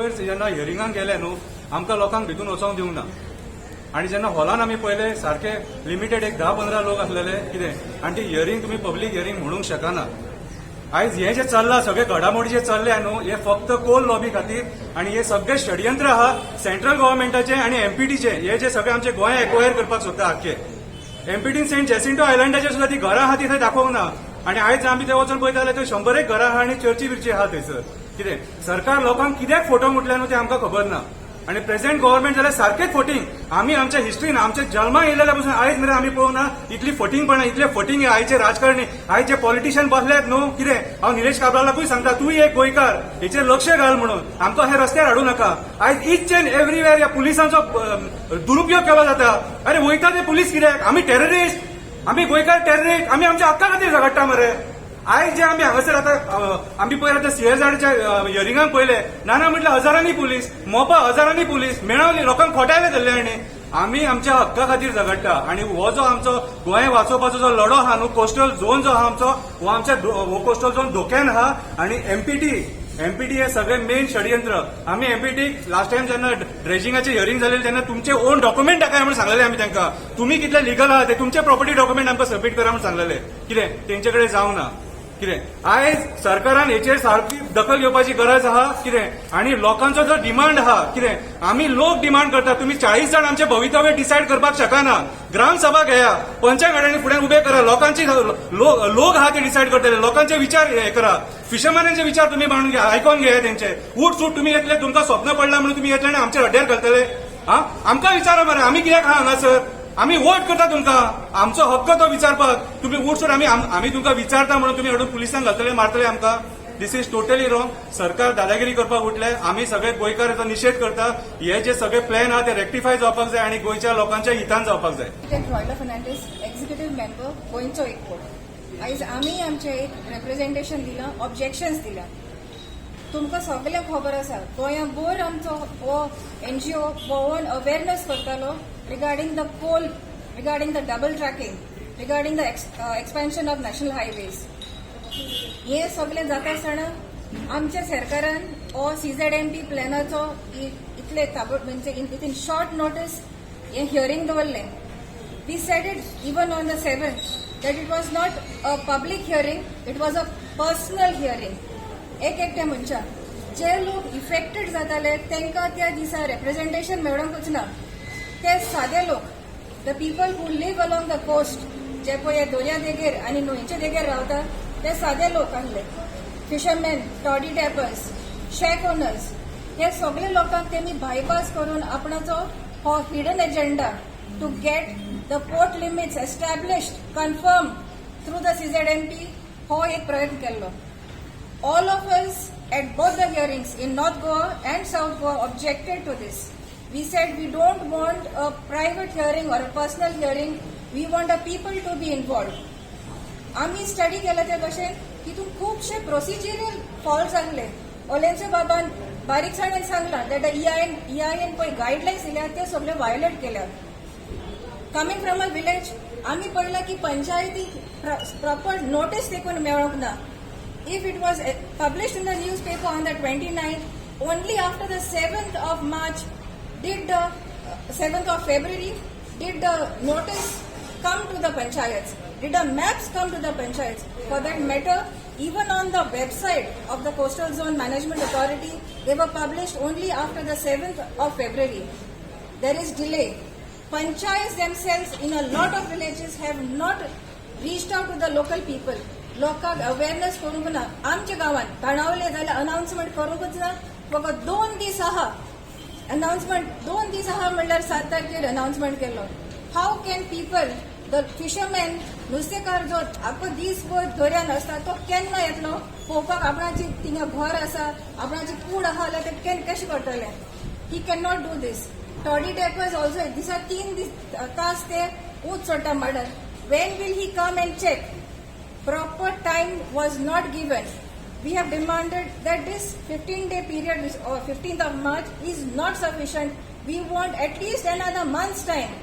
वयर जेन्ना हियरिंगाक गेले न्हू आमकां लोकांक भितून वचोंक दिवंक ना आनी जेन्ना हॉलान आमी पळयले सारखे लिमिटेड एक 10-15 लोक आसलेले कितें आनी ती हियरिंग तुमी पब्लीक हियरिंग म्हणूंक शकना. आयज हे जे चल्लां सगळे घडामोडी जे चल्ले न्हू हे फक्त कोल लॉबी खातीर आनी हे सगळे षडयंत्र आहा सेंट्रल गव्हर्मेंटाचे आनी एमपीटीचे हे जे सगळे आमचे गोंय एक्वायर करपाक सोदता आख्खे. एमपीटीन सेंट जेसिंटो आयलंडाचेर सुद्धा ती घरां आहा ती थंय दाखोवंक ना आनी आयज आमी ते वचून पळयताले थंय 100 एक घरां आहा आनी चर्ची बिर्ची आहा थंयसर. कितें सरकार लोकांक कित्याक फोटो मुटले न्हू ते आमकां खबर ना आनी प्रेझेंट गव्हर्मेंट जाल्यार सारकेच फोटींग आमी आमच्या हिस्ट्रीन आमच्या जल्माक येयलेल्या पासून आयज मेरेन आमी पळोवंक ना इतली फोटींगपणां इतले फोटींग आयचे राजकारणी आयज जे पॉलिटिशियन बसल्यात न्हू कितें हांव निलेश काब्रालाकूय सांगता तूंय एक गोंयकार हेचेर लक्ष घाल म्हणून आमकां हे रस्त्यार हाडूं नाका. आयज इच एंड एव्हरीवेअर ह्या पुलिसांचो दुरुपयोग केलो जाता. अरे वयता ते पुलीस कित्याक आमी टेररिस्ट आमी गोंयकार टेररिस्ट आमी आमच्या हक्का खातीर झगडटा मरे. आयज जे आमी हांगासर आतां आमी पयर आतां सीएसआरच्या हियरिंगाक पळयले नाना म्हटलं हजारांनी पुलीस मोपा हजारांनी पुलीस मेळवली लोकांक खोटायले धरले आनी आमी आमच्या हक्का खातीर झगडटा आनी हो जो आमचो गोंय वाचोवपाचो जो लढो आहा न्हू कोस्टल झोन जो आहा आमचो हो आमच्या हो कोस्टल झोन धोक्यान आहा आनी एमपीटी हे सगळे मेन षडयंत्र. आमी एमपीटी लास्ट टाइम जेन्ना ड्रेजिंगाचे हियरिंग जालेले तेन्ना तुमचे ओन डॉक्युमेंट दाखय म्हणून सांगलेले आमी तांकां तुमी कितले लिगल आहा ते तुमचे प्रॉपर्टी डॉक्युमेंट आमकां सबमीट करा म्हणून सांगलेले कितें तेंचे कडेन जावंक ना. कितें आयज सरकारान हेचेर सारकी दखल घेवपाची गरज आहा कितें आनी लोकांचो जो डिमांड आहा कितें आमी लोक डिमांड करता तुमी 40 जाण आमचे भवितव्य डिसायड करपाक शकना. ग्रामसभा घेया पंचायत फुडें उबे करा लोकांची लोक आहा ते डिसायड करतले लोकांचे विचार हे करा. फिशरमॅनांचे विचार तुम्ही मांडून घ्या आयकून घ्या तेंचे उठ सूट तुम्ही येतले तुमकां स्वप्न पडला म्हणून तुम्ही येतले आनी आमच्या हड्ड्यार घालतले. आमकां विचारा मरे आमी कित्याक आहा हांगासर आमी वोट करता तुमकां आमचो हक्क तो विचारपाक तुम्ही उठ सूट आमी तुमकां विचारता म्हणून तुम्ही हाडून पुलिसांक घालतले मारतले आमकां. दिस इज टोटली रॉंग. सरकार दादागिरी करपाक उठले आमी सगळे गोंयकार हेचो निशेध करता. हे जे सगळे प्लॅन आहा ते रेक्टिफाय जावपाक जाय आनी गोंयच्या लोकांच्या हितान जावपाक जाय. रॉयला फर्नांडीस एक्झिक्युटिव्ह मेंबर गोंयचो एक कोट आयज आमी आमचे एक रिप्रेझेंटेशन दिलां ऑब्जेक्शन्स दिल्या. तुमकां सगळ्यांक खबर आसा गोंयाभर आमचो हो एनजीओ भोंवून अवेरनेस करतालो regarding the coal regarding the double tracking regarding the expansion of national highways. हे सगळें जाता आसतना आमच्या सरकारान हो सीझेडएमपी प्लॅनाचो इतले म्हणजे इन शॉर्ट नोटीस हे हियरिंग दवरलें. We said it even on the 7th that it was not a public hearing, it was a personal hearing. एक मनशा जे लोक इफेक्टेड जाताले तांकां त्या दिसा रिप्रेझेंटेशन मेळोंकूच ना. ते सादे लोक the people who live along the coast जे पळय दर्या देगेर आनी न्हंयचे देगेर रावता ते सादे लोक आसले. Fisherman toddy tappers shack owners हे सगळे लोकांक तेमी बायपास करून आपणाचो हो hidden agenda to get the port limits established, confirmed through the CZMP, हो एक प्रयत्न केल्लो. All of us at both the hearings in North Goa and South Goa objected to this. We said we don't want a private hearing or a personal hearing. We want the people to be involved. आम्ही study केला त्या भशेन तितून खूपशे procedural fault जाल्ले. ओलेंचे बाबान बारीकसाणेन सांगला that EIN पळय गायडलायन्स दिल्या ते सगळे वायोलेट केल्या. कमिंग फ्रॉम अ विलेज आम्ही पळयला की पंचायती प्रॉपर नोटीस देखून मेळोंक ना. If it was published in the news paper on the 29th only after the 7th of March did the 7th of February did the notice come to the panchayats, did the maps come to the panchayats. For that matter, even on the website of the Coastal Zone Management Authority they were published only after the 7th of February. There is delay. Panchayats themselves in a lot of villages have not reached out to the local people. लोकांक awareness करूंक ना. आमच्या गांवांत काणावले जाल्यार announcement करूंकच ना. फकत 2 दीस आहा announcement 2 दीस आहा म्हणल्यार 7 तारखेर अनाउन्समेंट केलो. How can people the fisherman नुस्तेकार जो आख्खो दीस भर दर्यान आसता तो केन्ना येतलो पळोवपाक आपणाची थिंगा घर आसा आपणाची कूड आहा जाल्यार ते कशें करतले. He can not do this. Toddy tappers also दिसा 3 तास ते उंच चडटा murder. When will he come and check. Proper time was not given. We have demanded that this 15-day period or 15th of March is not sufficient. We want at least another month's time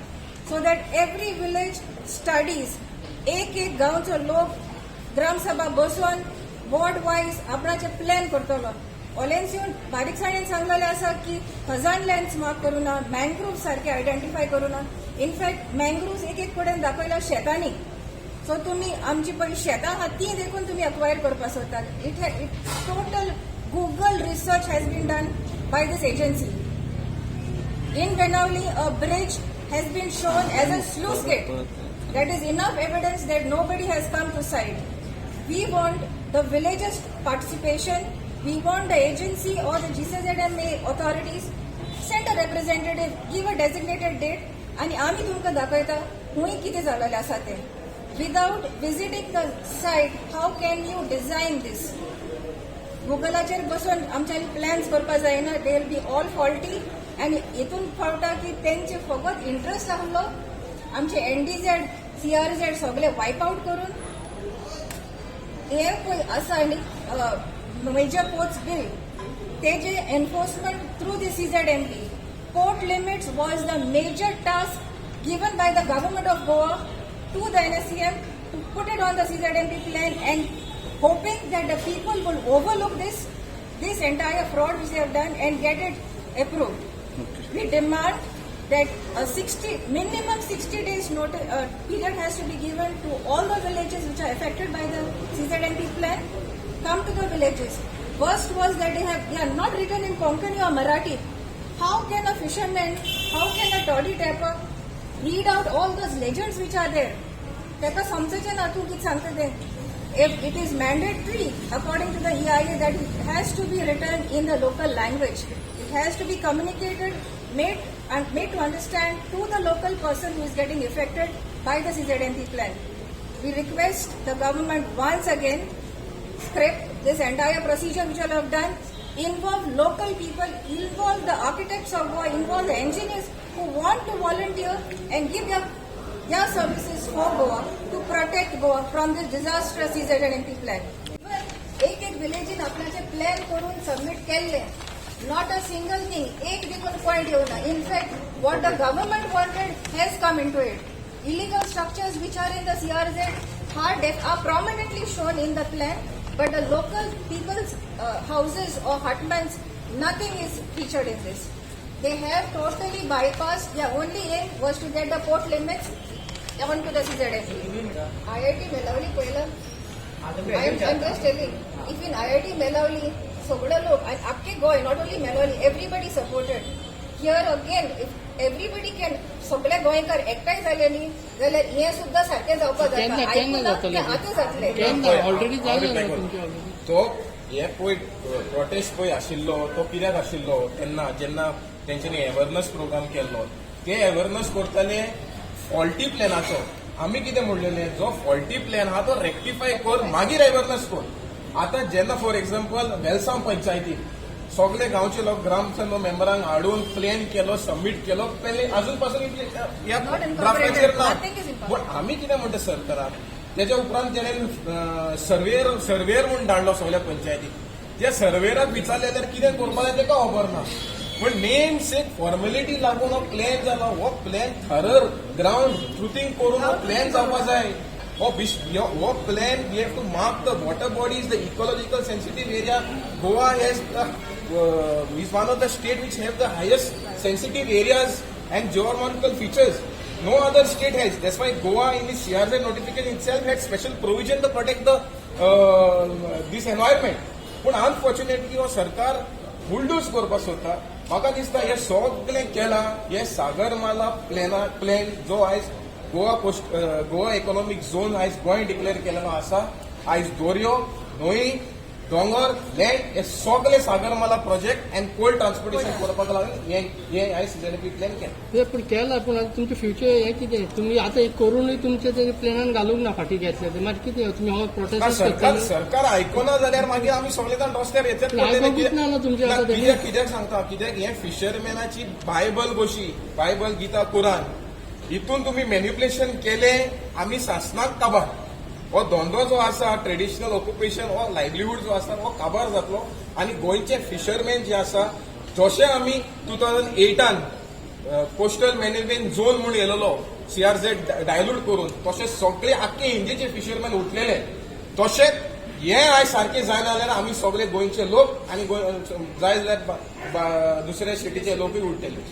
so that every village studies. एक गांवचो लोक ग्राम सभा बसोन board wise आपणाचे plan करतलो. ऑलेन्सियून बारीकसाणेन सांगलेलें आसा की खजान लँड्स मार्क करूना, मँग्रुव्ह सारखे आयडेंटिफाय करूना. इनफॅक्ट मँग्रुव्ह एक कडेन दाखयला शेतांनी. सो तुम्ही आमची पळय शेतां आहात ती देखून तुम्ही अक्वायर करपाक सोदतात. It total Google research has been done by this agency. In Benavli, a bridge has been shown as a sluice gate. That is enough evidence that nobody has come to site. We want the villagers' participation. We want the agency or the GCZMA authorities send a representative, give a designated date, आणि आम्ही तुमकां दाखयता खूंय कितें जालेलें आसा तें. Without visiting the site, how can you design this? गुगलाचेर बसून आमच्यांनी प्लॅन्स करपाक जायना. They will be all faulty. आणि इथून कळटा की त्यांचे फकत इंटरेस्ट आसलो आमचे NDZ, CRZ सगळे वायप आउट करून. हे पळय आसा न्ही मेजर पोर्ट्स बिल, तेजे enforcement through the CZMP. Port limits was the major task given by the government of Goa to the NSCM to put it on the CZMP plan, and hoping that the people will overlook this entire fraud which they have done and get it approved. We demand that a minimum 60 days notice period has to be given to all the villages which are affected by the CZMP plan. Come to the villages. Worst was that they are not written in Konkani or Marathi. How can a fisherman, how can a toddy tapper read out all those legends which are there? Teka samjache na tu kit sangte te. If it is mandatory according to the EIA that it has to be written in the local language. It has to be communicated, made to understand to the local person who is getting affected by the CZMP plan. We request the government once again scrap this entire procedure which you have done. Involve local people, involve the architects of Goa, involve the engineers who want to volunteer and give their services for Goa to protect Goa from this disastrous CZMP plan. एक विलेजीन आपल्याचे plan करून submit केले. Not a single thing, एक देखून point येऊ ना. In fact, what the government wanted has come into it. Illegal structures which are in the CRZ are prominently shown in the plan, but the local people's houses or hutments, nothing is featured in this. They have totally bypassed. Their only aim was to get the port limits onto the CZMP. IIT Melavli पहिलं. I'm just telling, if in IIT Melavli, सगळे लोक आणि अख्खे Goa, not only मेलवली, everybody supported. Here again if everybody can, सगळे गोंयकार एकठांय जाले न्ही जाल्यार हे सुद्धा सारखे जावपाक जाता. आतां जातले ऑलरेडी तो हे पळय प्रोटेस्ट पळय आशिल्लो तो कित्याक आशिल्लो तेन्ना जेन्ना तेंच्यांनी अवेरनेस प्रोग्राम केल्लो. ते अवेरनेस करताले फॉल्टी प्लॅनाचो. आमी कितें म्हणलेलें, जो फॉल्टी प्लॅन आहा तो रेक्टिफाय कर, मागीर अवेरनेस कर. आता जेन्ना फॉर एक्झाम्पल वेलसांव पंचायतीन सगळे गांवचे लोक ग्रामसभा मेंबरांक हाडून प्लॅन केलो, सबमीट केलो, पयले अजून पासून ह्या ड्राफ्टाचेर ना. पण आमी कितें म्हणटा सरकाराक, त्याच्या उपरांत तेणेन सर्वेयर म्हणून धाडलो सगळ्या पंचायतीक. त्या सर्वेराक विचारले जाल्यार कितें करपा जाय तेका खबर ना. पण नेम सेक फॉर्मेलिटी लागून हो प्लॅन जालो. हो प्लॅन थरर ग्राउंड ट्रुथींग करून हो प्लॅन जावपा जाय. What plan we have to mark the water bodies, the ecological sensitive area. Goa is one of the state which have the highest sensitive areas and geomorphological features. No other state has. That's why Goa in the CRZ notification itself had special provision to protect this environment. But unfortunately, सरकार bulldoze करपाक सोदता. म्हाका दिसता हे सगळें केलां हे Sagarmala plan जो आयज गोवा इकॉनॉमिक झोन आयज गोंय डिक्लेअर केलेलो आसा. आयज दर्यो, न्हंय, दोंगर, लँड हे सगळे Sagarmala project and cold transportation करपाक लागून हे आयज CZMP प्लॅन केला. पण केला, पण आता तुमचे फ्युचर हे कितें, तुम्ही आता एक करूनय तुमचे ते प्लॅनान घालूंक ना फाटी घेतले ते मागीर कितें तुम्ही हांगा प्रोटेस्ट सरकार आयकना जाल्यार मागीर आमी सगळे जाण रस्त्यार येतात. कित्याक सांगता, कित्याक हे फिशरमॅनाची बायबल कशी, बायबल गीता कुरान, हितून तुम्ही मॅन्युप्युलेशन केले आमी सासनाक काबार. हो धंदो जो आसा, ट्रेडिशनल ऑक्युपेशन, हो लायव्हलीहूड जो आसा हो काबार जातलो. आणि गोंयचे फिशरमॅन जे आसा, जशें आमी 2008 कोस्टल मॅनेजमेंट झोन म्हणून येयलेलो CRZ डायल्यूट करून, तशें सगळे आख्खे इंडियेचे फिशरमॅन उठलेले. तशेंच हे आयज सारखे जायना जाल्यार आमी सगळे गोंयचे लोक आनी जाय जाल्यार दुसऱ्या सिटीचे लोकूय उरतले